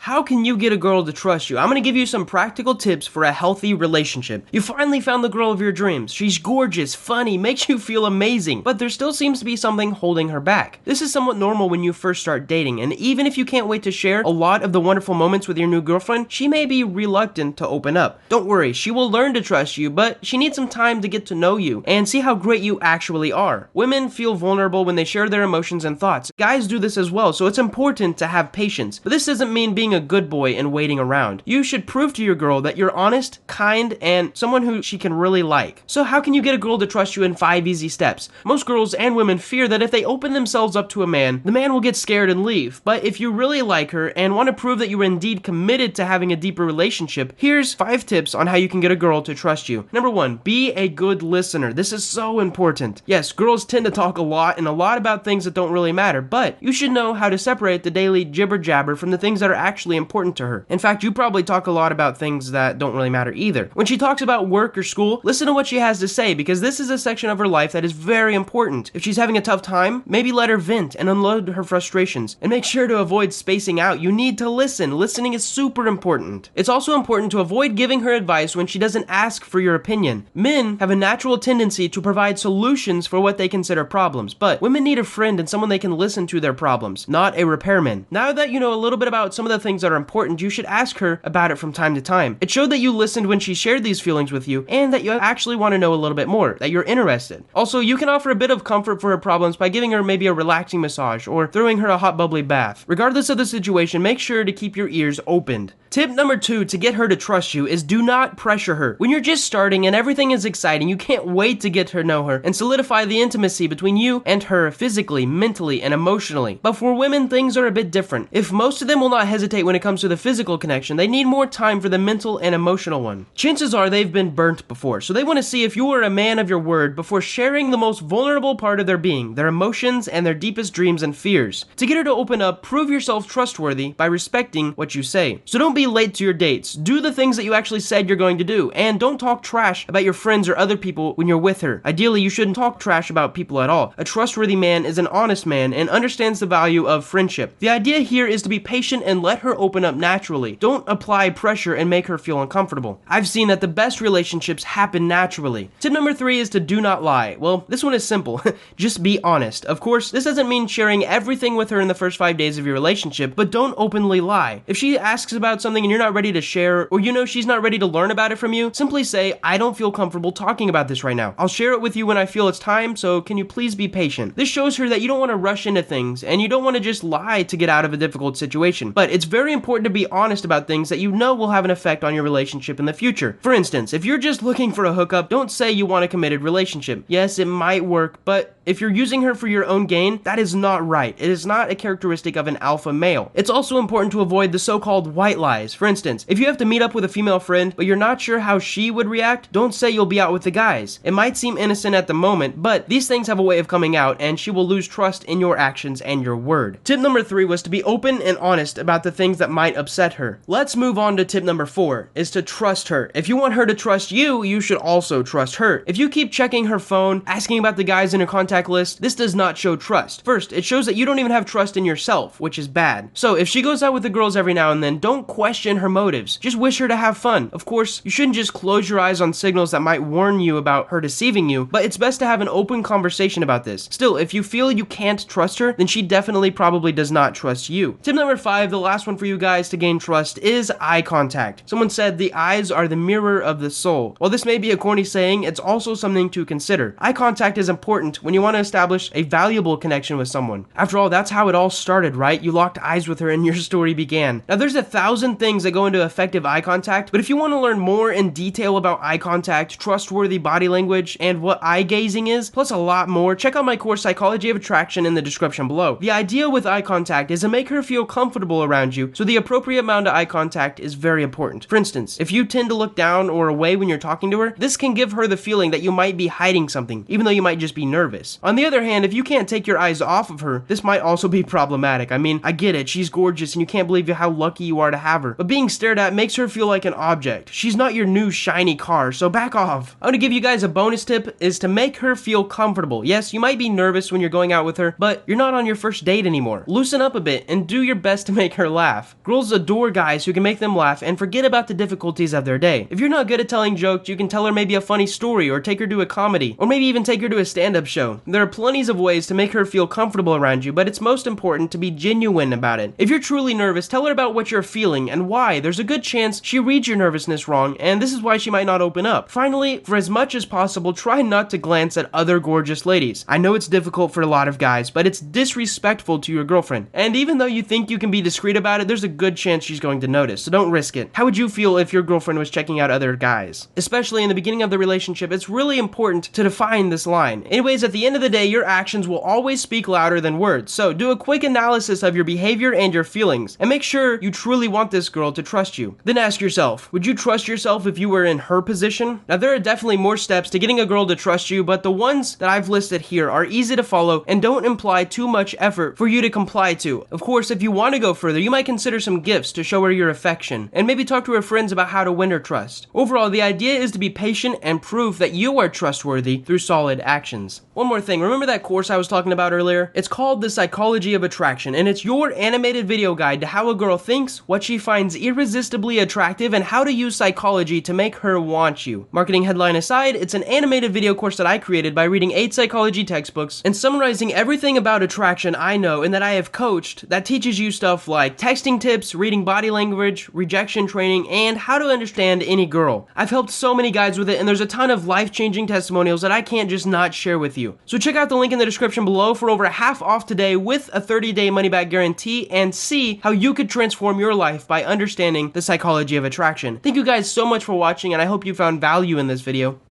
How can you get a girl to trust you? I'm gonna give you some practical tips for a healthy relationship. You finally found the girl of your dreams. She's gorgeous, funny, makes you feel amazing, but there still seems to be something holding her back. This is somewhat normal when you first start dating, and even if you can't wait to share a lot of the wonderful moments with your new girlfriend, she may be reluctant to open up. Don't worry, she will learn to trust you, but she needs some time to get to know you and see how great you actually are. Women feel vulnerable when they share their emotions and thoughts. Guys do this as well, so it's important to have patience. But this doesn't mean being a good boy and waiting around. You should prove to your girl that you're honest, kind, and someone who she can really like. So how can you get a girl to trust you in 5 easy steps? Most girls and women fear that if they open themselves up to a man, the man will get scared and leave. But if you really like her and want to prove that you are indeed committed to having a deeper relationship, here's 5 tips on how you can get a girl to trust you. Number 1, be a good listener. This is so important. Yes, girls tend to talk a lot and a lot about things that don't really matter, but you should know how to separate the daily jibber jabber from the things that are actually important to her. In fact, you probably talk a lot about things that don't really matter either. When she talks about work or school, listen to what she has to say, because this is a section of her life that is very important. If she's having a tough time, maybe let her vent and unload her frustrations. And make sure to avoid spacing out. You need to listen. Listening is super important. It's also important to avoid giving her advice when she doesn't ask for your opinion. Men have a natural tendency to provide solutions for what they consider problems, but women need a friend and someone they can listen to their problems, not a repairman. Now that you know a little bit about some of the things that are important, you should ask her about it from time to time. It showed that you listened when she shared these feelings with you and that you actually want to know a little bit more, that you're interested. Also, you can offer a bit of comfort for her problems by giving her maybe a relaxing massage or throwing her a hot bubbly bath. Regardless of the situation, make sure to keep your ears opened. Tip number 2 to get her to trust you is do not pressure her. When you're just starting and everything is exciting, you can't wait to get to know her and solidify the intimacy between you and her physically, mentally, and emotionally. But for women, things are a bit different. If most of them will not hesitate when it comes to the physical connection, they need more time for the mental and emotional one. Chances are they've been burnt before, so they want to see if you are a man of your word before sharing the most vulnerable part of their being, their emotions and their deepest dreams and fears. To get her to open up, prove yourself trustworthy by respecting what you say. So don't be late to your dates. Do the things that you actually said you're going to do, and don't talk trash about your friends or other people when you're with her. Ideally, you shouldn't talk trash about people at all. A trustworthy man is an honest man and understands the value of friendship. The idea here is to be patient and let her open up naturally. Don't apply pressure and make her feel uncomfortable. I've seen that the best relationships happen naturally. Tip number 3 is to do not lie. Well, this one is simple. Just be honest. Of course, this doesn't mean sharing everything with her in the first 5 days of your relationship, but don't openly lie. If she asks about something and you're not ready to share, or you know she's not ready to learn about it from you, simply say, I don't feel comfortable talking about this right now. I'll share it with you when I feel it's time, so can you please be patient? This shows her that you don't want to rush into things, and you don't want to just lie to get out of a difficult situation. But it's very important to be honest about things that you know will have an effect on your relationship in the future. For instance, if you're just looking for a hookup, don't say you want a committed relationship. Yes, it might work, but if you're using her for your own gain, that is not right. It is not a characteristic of an alpha male. It's also important to avoid the so-called white lies. For instance, if you have to meet up with a female friend, but you're not sure how she would react, don't say you'll be out with the guys. It might seem innocent at the moment, but these things have a way of coming out, and she will lose trust in your actions and your word. Tip number 3 was to be open and honest about the things that might upset her. Let's move on to tip number 4, is to trust her. If you want her to trust you, you should also trust her. If you keep checking her phone, asking about the guys in her contact list, this does not show trust. First, it shows that you don't even have trust in yourself, which is bad. So if she goes out with the girls every now and then, don't question her motives. Just wish her to have fun. Of course, you shouldn't just close your eyes on signals that might warn you about her deceiving you, but it's best to have an open conversation about this. Still, if you feel you can't trust her, then she definitely probably does not trust you. Tip number 5, the last one for you guys to gain trust, is eye contact. Someone said the eyes are the mirror of the soul. While this may be a corny saying, it's also something to consider. Eye contact is important when you want to establish a valuable connection with someone. After all, that's how it all started, right? You locked eyes with her and your story began. Now, there's 1,000 things that go into effective eye contact, but if you want to learn more in detail about eye contact, trustworthy body language, and what eye gazing is, plus a lot more, check out my course Psychology of Attraction in the description below. The idea with eye contact is to make her feel comfortable around you, so the appropriate amount of eye contact is very important. For instance, if you tend to look down or away when you're talking to her, this can give her the feeling that you might be hiding something, even though you might just be nervous. On the other hand, if you can't take your eyes off of her, this might also be problematic. I mean, I get it, she's gorgeous and you can't believe how lucky you are to have have her, but being stared at makes her feel like an object. She's not your new shiny car, so back off. I'm gonna give you guys a bonus tip is to make her feel comfortable. Yes, you might be nervous when you're going out with her, but you're not on your first date anymore. Loosen up a bit and do your best to make her laugh. Girls adore guys who can make them laugh and forget about the difficulties of their day. If you're not good at telling jokes, you can tell her maybe a funny story or take her to a comedy, or maybe even take her to a stand-up show. There are plenty of ways to make her feel comfortable around you, but it's most important to be genuine about it. If you're truly nervous, tell her about what you're feeling and why. There's a good chance she reads your nervousness wrong, and this is why she might not open up. Finally, for as much as possible, try not to glance at other gorgeous ladies. I know it's difficult for a lot of guys, but it's disrespectful to your girlfriend. And even though you think you can be discreet about it, there's a good chance she's going to notice, so don't risk it. How would you feel if your girlfriend was checking out other guys? Especially in the beginning of the relationship, it's really important to define this line. Anyways, at the end of the day, your actions will always speak louder than words, so do a quick analysis of your behavior and your feelings, and make sure you truly want this girl to trust you. Then ask yourself, would you trust yourself if you were in her position? Now, there are definitely more steps to getting a girl to trust you, but the ones that I've listed here are easy to follow and don't imply too much effort for you to comply to. Of course, if you want to go further, you might consider some gifts to show her your affection, and maybe talk to her friends about how to win her trust. Overall, the idea is to be patient and prove that you are trustworthy through solid actions. One more thing, remember that course I was talking about earlier? It's called The Psychology of Attraction, and it's your animated video guide to how a girl thinks, what she finds irresistibly attractive, and how to use psychology to make her want you. Marketing headline aside, it's an animated video course that I created by reading 8 psychology textbooks and summarizing everything about attraction I know and that I have coached that teaches you stuff like texting tips, reading body language, rejection training, and how to understand any girl. I've helped so many guys with it, and there's a ton of life-changing testimonials that I can't just not share with you. So check out the link in the description below for over half off today with a 30-day money-back guarantee, and see how you could transform your life by understanding the psychology of attraction. Thank you guys so much for watching, and I hope you found value in this video.